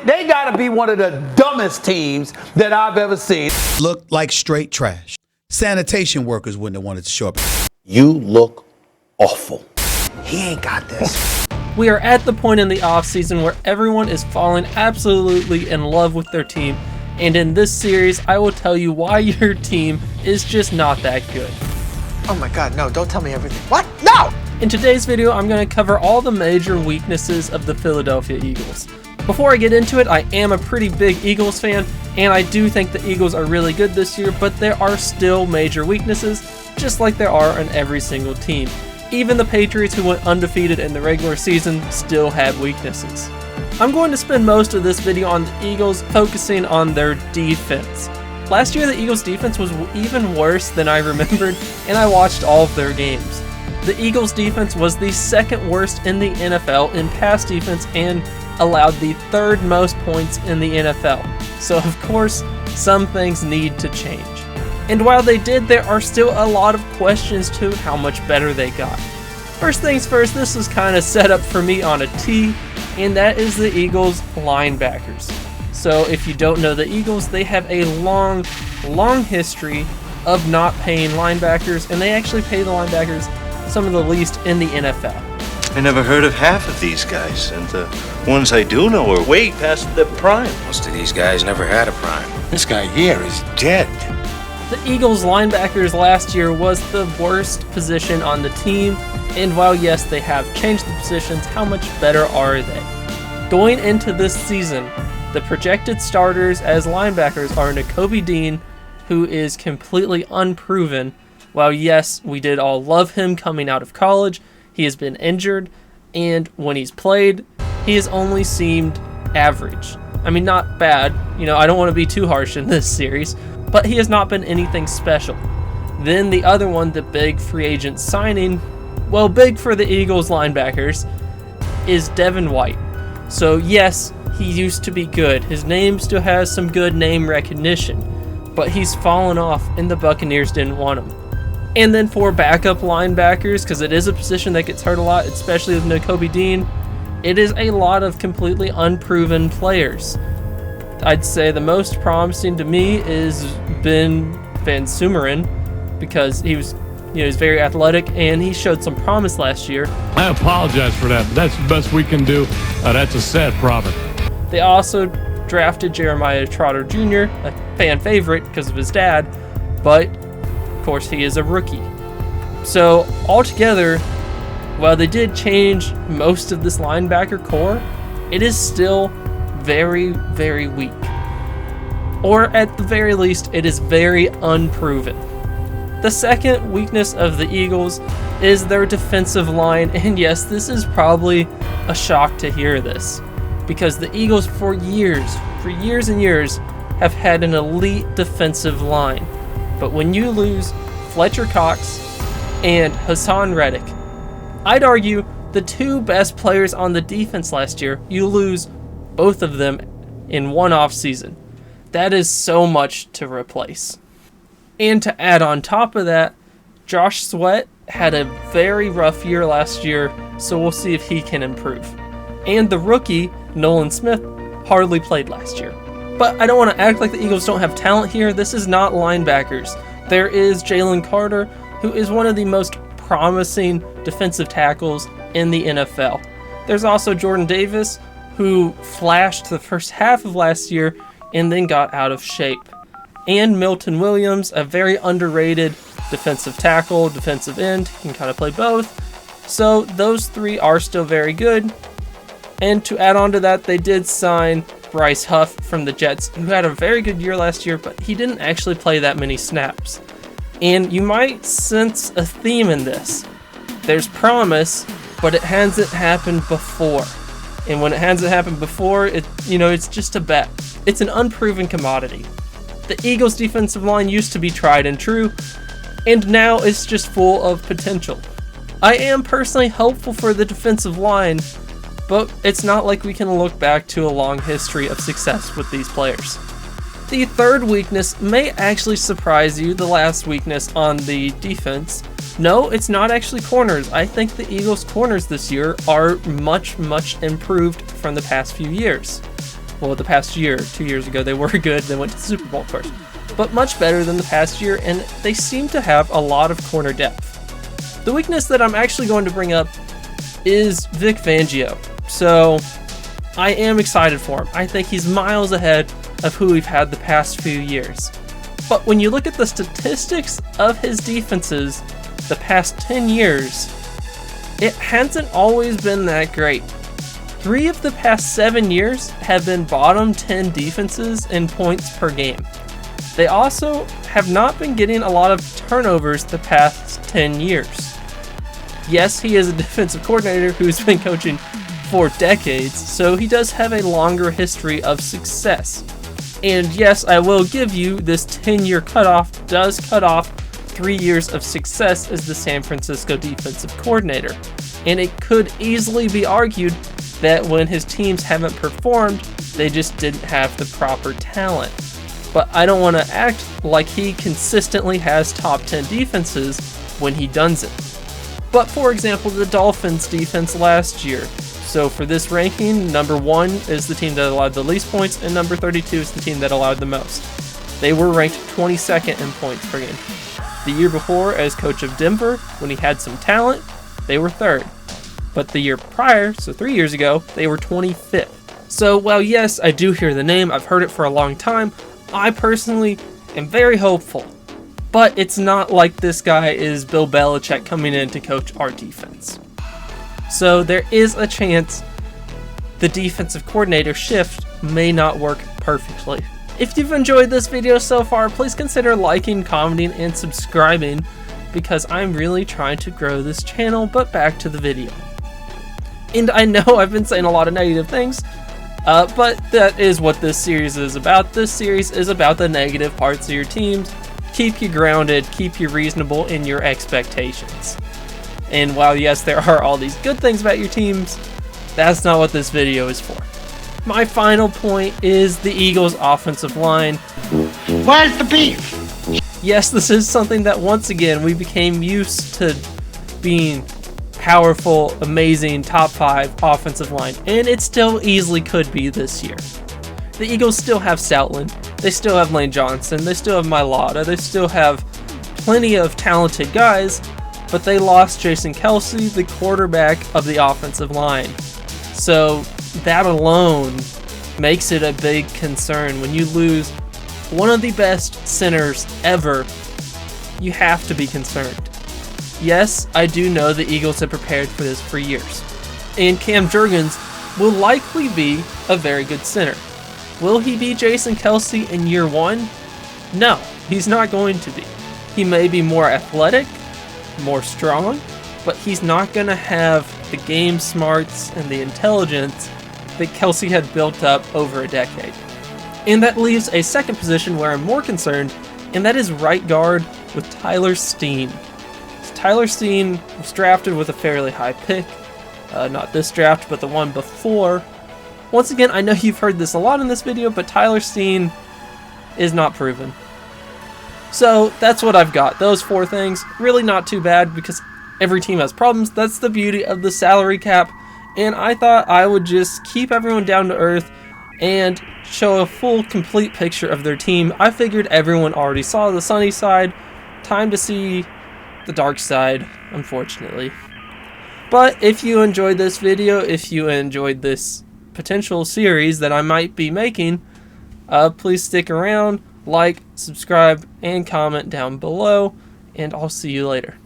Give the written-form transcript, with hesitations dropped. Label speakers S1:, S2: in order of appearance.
S1: They gotta be one of the dumbest teams that I've ever seen.
S2: Looked like straight trash. Sanitation workers wouldn't have wanted to show up.
S1: You look awful. He ain't got this.
S3: We are at the point in the offseason where everyone is falling absolutely in love with their team, and in this series, I will tell you why your team is just not that good.
S4: Oh my god, no, don't tell me everything. What? No!
S3: In today's video, I'm going to cover all the major weaknesses of the Philadelphia Eagles. Before I get into it, I am a pretty big Eagles fan, and I do think the Eagles are really good this year, but there are still major weaknesses, just like there are on every single team. Even the Patriots, who went undefeated in the regular season, still have weaknesses. I'm going to spend most of this video on the Eagles, focusing on their defense. Last year, the Eagles' defense was even worse than I remembered, and I watched all of their games. The Eagles' defense was the second worst in the NFL in pass defense and allowed the third most points in the NFL. So of course, some things need to change. And while they did, there are still a lot of questions to how much better they got. First things first, this was kind of set up for me on a tee, and that is the Eagles linebackers. So if you don't know the Eagles, they have a long history of not paying linebackers, and they actually pay the linebackers some of the least in the NFL.
S5: I never heard of half of these guys, and the ones I do know are way past their prime.
S6: Most of these guys never had a prime. This guy here is dead.
S3: The Eagles linebackers last year was the worst position on the team, and while yes, they have changed the positions, how much better are they? Going into this season, the projected starters as linebackers are Nakobe Dean, who is completely unproven. While yes, we did all love him coming out of college, he has been injured, and when he's played, he has only seemed average. I mean, not bad, I don't want to be too harsh in this series, but he has not been anything special. Then the other one, the big free agent signing, well, big for the Eagles linebackers, is Devin White. So yes, he used to be good. His name still has some good name recognition, but he's fallen off and the Buccaneers didn't want him. And then for backup linebackers, because it is a position that gets hurt a lot, especially with Nakobe Dean, it is a lot of completely unproven players. I'd say the most promising to me is Ben Van Sumeren, because he was, he's very athletic and he showed some promise last year.
S7: I apologize for that, but that's the best we can do. That's a sad problem.
S3: They also drafted Jeremiah Trotter Jr., a fan favorite because of his dad, but of course he is a rookie. So altogether, while they did change most of this linebacker core, it is still very, very weak. Or at the very least, it is very unproven. The second weakness of the Eagles is their defensive line, and yes, this is probably a shock to hear this, because the Eagles for years and years have had an elite defensive line. But when you lose Fletcher Cox and Hassan Reddick, I'd argue the two best players on the defense last year, you lose both of them in one off season. That is so much to replace. And to add on top of that, Josh Sweat had a very rough year last year, so we'll see if he can improve. And the rookie, Nolan Smith, hardly played last year. But I don't want to act like the Eagles don't have talent here. This is not linebackers. There is Jalen Carter, who is one of the most promising defensive tackles in the NFL. There's also Jordan Davis, who flashed the first half of last year and then got out of shape. And Milton Williams, a very underrated defensive tackle, defensive end, can kind of play both. So those three are still very good. And to add on to that, they did sign Bryce Huff from the Jets, who had a very good year last year, but he didn't actually play that many snaps. And you might sense a theme in this. There's promise, but it hasn't happened before. And when it hasn't happened before, it's just a bet. It's an unproven commodity. The Eagles' defensive line used to be tried and true, and now it's just full of potential. I am personally hopeful for the defensive line, but it's not like we can look back to a long history of success with these players. The third weakness may actually surprise you, the last weakness on the defense. No, it's not actually corners. I think the Eagles' corners this year are much improved from the past few years. Well, the past year, 2 years ago, they were good. They went to the Super Bowl, of course. But much better than the past year, and they seem to have a lot of corner depth. The weakness that I'm actually going to bring up is Vic Fangio. So I am excited for him. I think he's miles ahead of who we've had the past few years. But when you look at the statistics of his defenses the past 10 years, it hasn't always been that great. 3 of the past 7 years have been bottom 10 defenses in points per game. They also have not been getting a lot of turnovers the past 10 years. Yes, he is a defensive coordinator who's been coaching for decades, so he does have a longer history of success. And yes, I will give you this 10-year cutoff does cut off 3 years of success as the San Francisco defensive coordinator. And it could easily be argued that when his teams haven't performed, they just didn't have the proper talent. But I don't want to act like he consistently has top 10 defenses when he does it. But for example, the Dolphins defense last year. So for this ranking, number 1 is the team that allowed the least points, and number 32 is the team that allowed the most. They were ranked 22nd in points per game. The year before, as coach of Denver, when he had some talent, they were 3rd. But the year prior, so 3 years ago, they were 25th. So while yes, I do hear the name, I've heard it for a long time, I personally am very hopeful. But it's not like this guy is Bill Belichick coming in to coach our defense. So there is a chance the defensive coordinator shift may not work perfectly. If you've enjoyed this video so far, please consider liking, commenting, and subscribing because I'm really trying to grow this channel. But back to the video. And I know I've been saying a lot of negative things, but that is what this series is about. This series is about the negative parts of your teams. Keep you grounded, keep you reasonable in your expectations. And while yes, there are all these good things about your teams, that's not what this video is for. My final point is the Eagles' offensive line.
S6: Where's the beef?
S3: Yes, this is something that once again we became used to being powerful, amazing, top 5 offensive line, and it still easily could be this year. The Eagles still have Stoutland, they still have Lane Johnson, they still have Mailata, they still have plenty of talented guys, but they lost Jason Kelce, the quarterback of the offensive line. So that alone makes it a big concern. When you lose one of the best centers ever, you have to be concerned. Yes, I do know the Eagles have prepared for this for years, and Cam Jurgens will likely be a very good center. Will he be Jason Kelce in year 1? No, he's not going to be. He may be more athletic, more strong, but he's not going to have the game smarts and the intelligence that Kelce had built up over a decade. And that leaves a second position where I'm more concerned, and that is right guard with Tyler Steen. Tyler Steen was drafted with a fairly high pick, not this draft, but the one before. Once again, I know you've heard this a lot in this video, but Tyler Steen is not proven. So that's what I've got. Those 4 things, really not too bad because every team has problems. That's the beauty of the salary cap. And I thought I would just keep everyone down to earth and show a full, complete picture of their team. I figured everyone already saw the sunny side. Time to see the dark side, unfortunately. But if you enjoyed this video, if you enjoyed this potential series that I might be making, please stick around, like, subscribe, and comment down below, and I'll see you later.